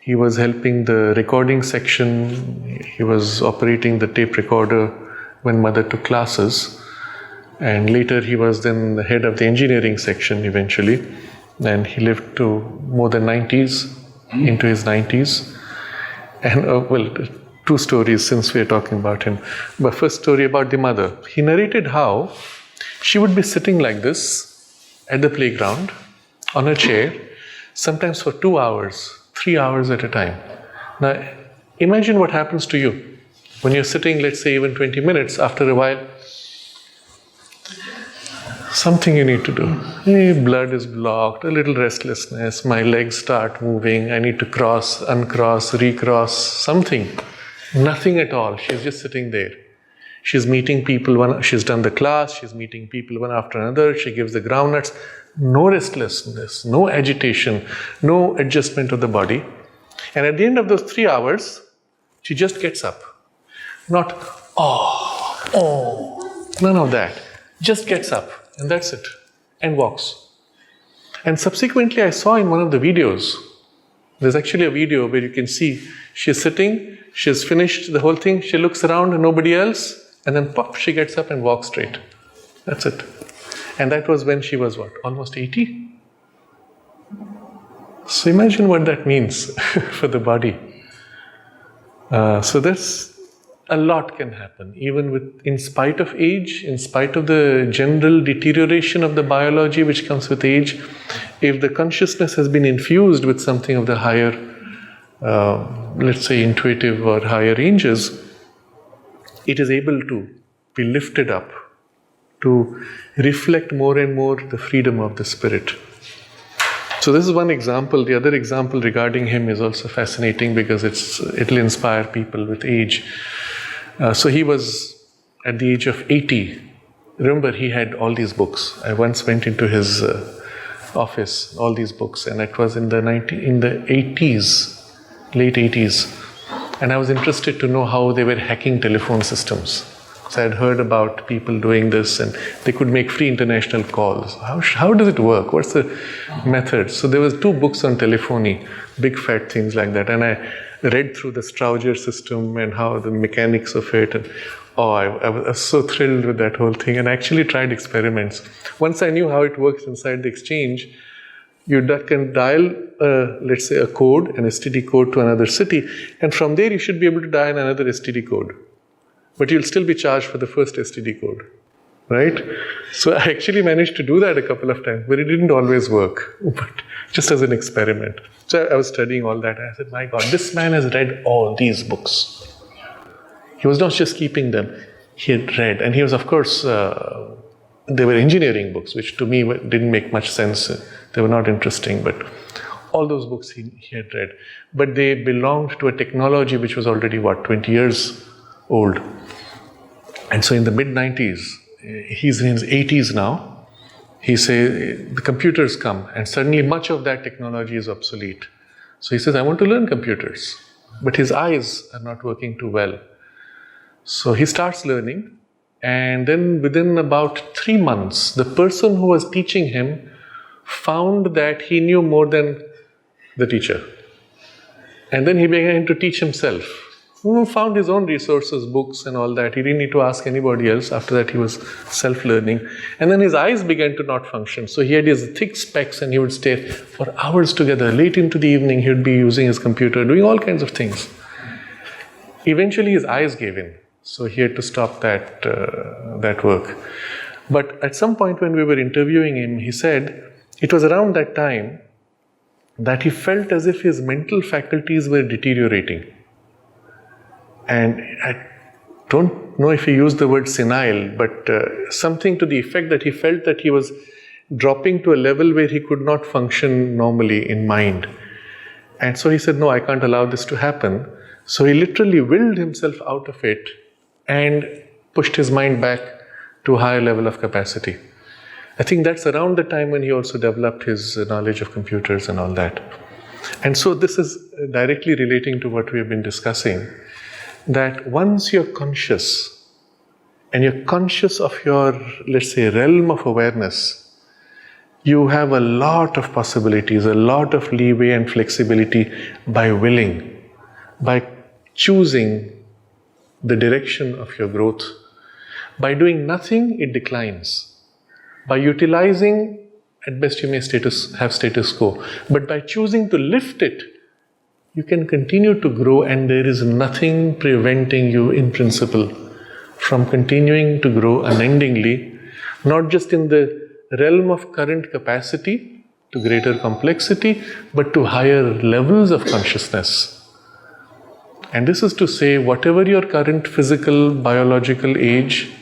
He was helping the recording section. He was operating the tape recorder when mother took classes. And later he was then the head of the engineering section eventually. And he lived to more than 90s, into his 90s. And two stories since we are talking about him. But first story about the mother. He narrated how she would be sitting like this at the playground on a chair, sometimes for 2 hours, 3 hours at a time. Now, imagine what happens to you when you're sitting, let's say, even 20 minutes. After a while, something you need to do. Blood is blocked, a little restlessness, my legs start moving, I need to cross, uncross, recross, something. Nothing at all. She's just sitting there. She's meeting people, she's done the class, she's meeting people one after another, she gives the groundnuts. No restlessness, no agitation, no adjustment of the body. And at the end of those 3 hours, she just gets up. Not, none of that. Just gets up, and that's it, and walks. And subsequently, I saw in one of the videos, there's actually a video where you can see she's sitting, she's finished the whole thing, she looks around and nobody else, and then pop, she gets up and walks straight. That's it. And that was when she was what? Almost 80? So imagine what that means for the body. So there's a lot can happen, even in spite of age, in spite of the general deterioration of the biology which comes with age. If the consciousness has been infused with something of the higher, let's say intuitive or higher ranges, it is able to be lifted up to reflect more and more the freedom of the spirit. So this is one example. The other example regarding him is also fascinating because it'll inspire people with age. So he was at the age of 80. Remember, he had all these books. I once went into his office, all these books, and it was in the 80s, late 80s. And I was interested to know how they were hacking telephone systems. So I had heard about people doing this, and they could make free international calls. How does it work? What's the method? So there was 2 books on telephony, big fat things like that. And I read through the Strowger system and how the mechanics of it. And Oh, I was so thrilled with that whole thing, and I actually tried experiments. Once I knew how it works inside the exchange, you can dial, let's say, a code, an STD code to another city, and from there you should be able to dial another STD code. But you'll still be charged for the first STD code, right? So I actually managed to do that a couple of times, but it didn't always work, but just as an experiment. So I was studying all that, and I said, my God, this man has read all these books. He was not just keeping them, he had read. And he was, of course, they were engineering books, which to me didn't make much sense. They were not interesting, but all those books he had read. But they belonged to a technology which was already, 20 years old. And so in the mid-90s, he's in his 80s now, he says, the computers come, and suddenly much of that technology is obsolete. So he says, I want to learn computers. But his eyes are not working too well. So he starts learning, and then within about 3 months, the person who was teaching him found that he knew more than the teacher. And then he began to teach himself. He found his own resources, books and all that. He didn't need to ask anybody else. After that, he was self-learning. And then his eyes began to not function. So he had his thick specs, and he would stare for hours together. Late into the evening, he would be using his computer, doing all kinds of things. Eventually, his eyes gave in. So he had to stop that work. But at some point when we were interviewing him, he said it was around that time that he felt as if his mental faculties were deteriorating. And I don't know if he used the word senile, but something to the effect that he felt that he was dropping to a level where he could not function normally in mind. And so he said, no, I can't allow this to happen. So he literally willed himself out of it and pushed his mind back to a higher level of capacity. I think that's around the time when he also developed his knowledge of computers and all that. And so this is directly relating to what we have been discussing, that once you're conscious, and you're conscious of your, let's say, realm of awareness, you have a lot of possibilities, a lot of leeway and flexibility by willing, by choosing the direction of your growth. By doing nothing, it declines. By utilizing, at best you may have status quo. But by choosing to lift it, you can continue to grow, and there is nothing preventing you in principle from continuing to grow unendingly, not just in the realm of current capacity to greater complexity, but to higher levels of consciousness. And this is to say, whatever your current physical, biological age,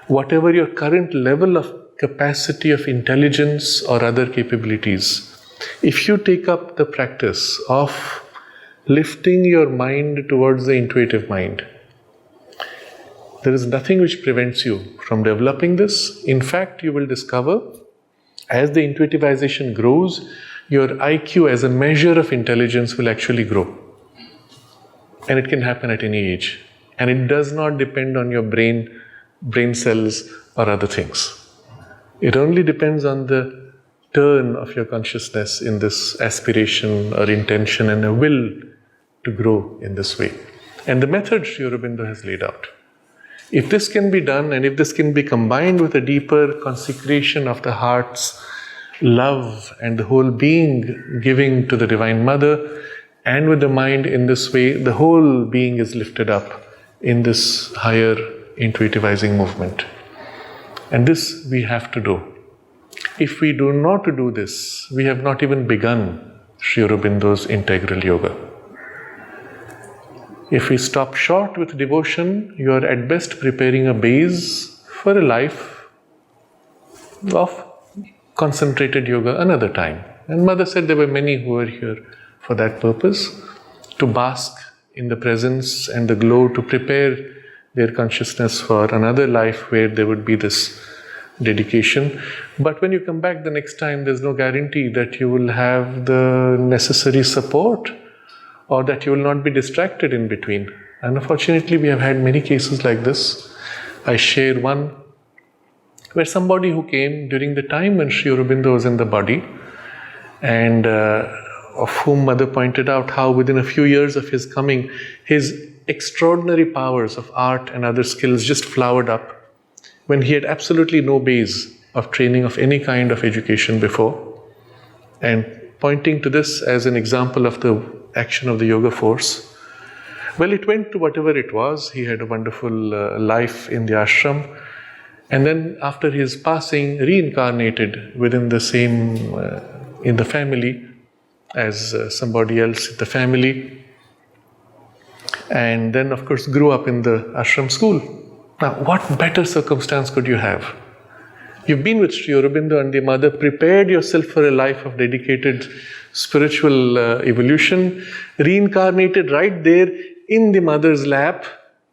whatever your current level of capacity of intelligence or other capabilities, if you take up the practice of lifting your mind towards the intuitive mind, there is nothing which prevents you from developing this. In fact, you will discover, as the intuitivization grows, your IQ as a measure of intelligence will actually grow. And it can happen at any age. And it does not depend on your brain cells or other things. It only depends on the turn of your consciousness in this aspiration or intention and a will to grow in this way. And the method Sri Aurobindo has laid out. If this can be done, and if this can be combined with a deeper consecration of the heart's love and the whole being giving to the Divine Mother, and with the mind in this way, the whole being is lifted up in this higher intuitivizing movement. And this we have to do. If we do not do this, we have not even begun Sri Aurobindo's integral yoga. If we stop short with devotion, you are at best preparing a base for a life of concentrated yoga another time. And Mother said there were many who were here for that purpose, to bask in the presence and the glow, to prepare their consciousness for another life where there would be this dedication. But when you come back the next time, there's no guarantee that you will have the necessary support or that you will not be distracted in between. And unfortunately, we have had many cases like this. I share one where somebody who came during the time when Sri Aurobindo was in the body, and of whom Mother pointed out how within a few years of his coming, his extraordinary powers of art and other skills just flowered up when he had absolutely no base of training of any kind of education before. And pointing to this as an example of the action of the yoga force, well, it went to whatever it was. He had a wonderful life in the ashram, and then after his passing, reincarnated within the same, in the family as somebody else in the family, and then of course grew up in the ashram school. Now, what better circumstance could you have? You've been with Sri Aurobindo and the mother, prepared yourself for a life of dedicated spiritual evolution, reincarnated right there in the mother's lap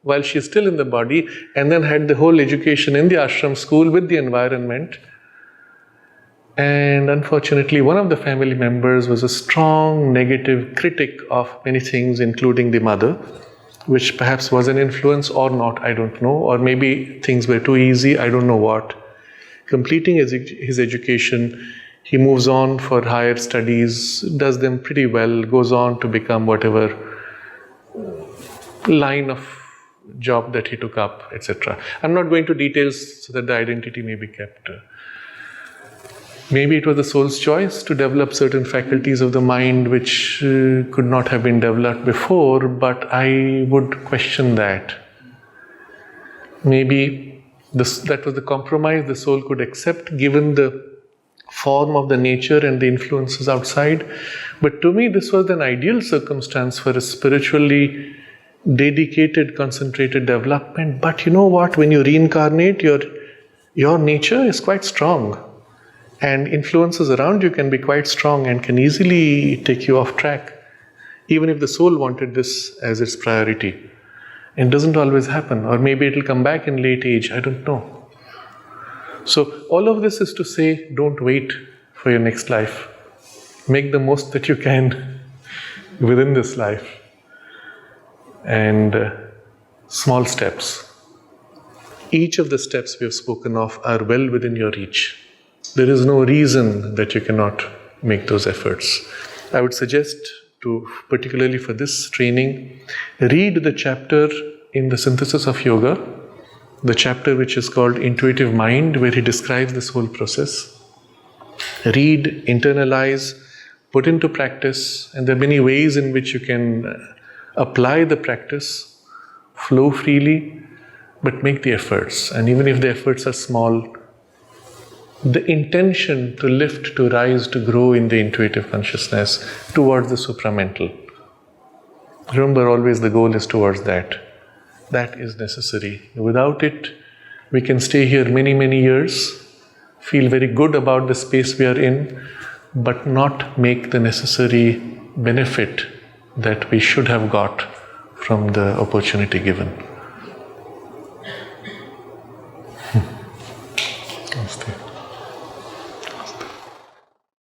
while she's still in the body, and then had the whole education in the ashram school with the environment. And unfortunately, one of the family members was a strong negative critic of many things, including the mother, which perhaps was an influence or not, I don't know, or maybe things were too easy, I don't know what. Completing his education, he moves on for higher studies, does them pretty well, goes on to become whatever line of job that he took up, etc. I'm not going to details so that the identity may be kept. Maybe it was the soul's choice to develop certain faculties of the mind which could not have been developed before, but I would question that. Maybe that was the compromise the soul could accept given the form of the nature and the influences outside. But to me, this was an ideal circumstance for a spiritually dedicated, concentrated development. But you know what? When you reincarnate, your nature is quite strong. And influences around you can be quite strong and can easily take you off track, even if the soul wanted this as its priority. It doesn't always happen, or maybe it will come back in late age, I don't know. So all of this is to say, don't wait for your next life. Make the most that you can within this life. And small steps. Each of the steps we have spoken of are well within your reach. There is no reason that you cannot make those efforts. I would suggest to, particularly for this training, read the chapter in the Synthesis of Yoga, the chapter which is called Intuitive Mind, where he describes this whole process. Read, internalize, put into practice, and there are many ways in which you can apply the practice, flow freely, but make the efforts. And even if the efforts are small, the intention to lift, to rise, to grow in the intuitive consciousness towards the supramental. Remember, always the goal is towards that. That is necessary. Without it, we can stay here many, many years, feel very good about the space we are in, but not make the necessary benefit that we should have got from the opportunity given.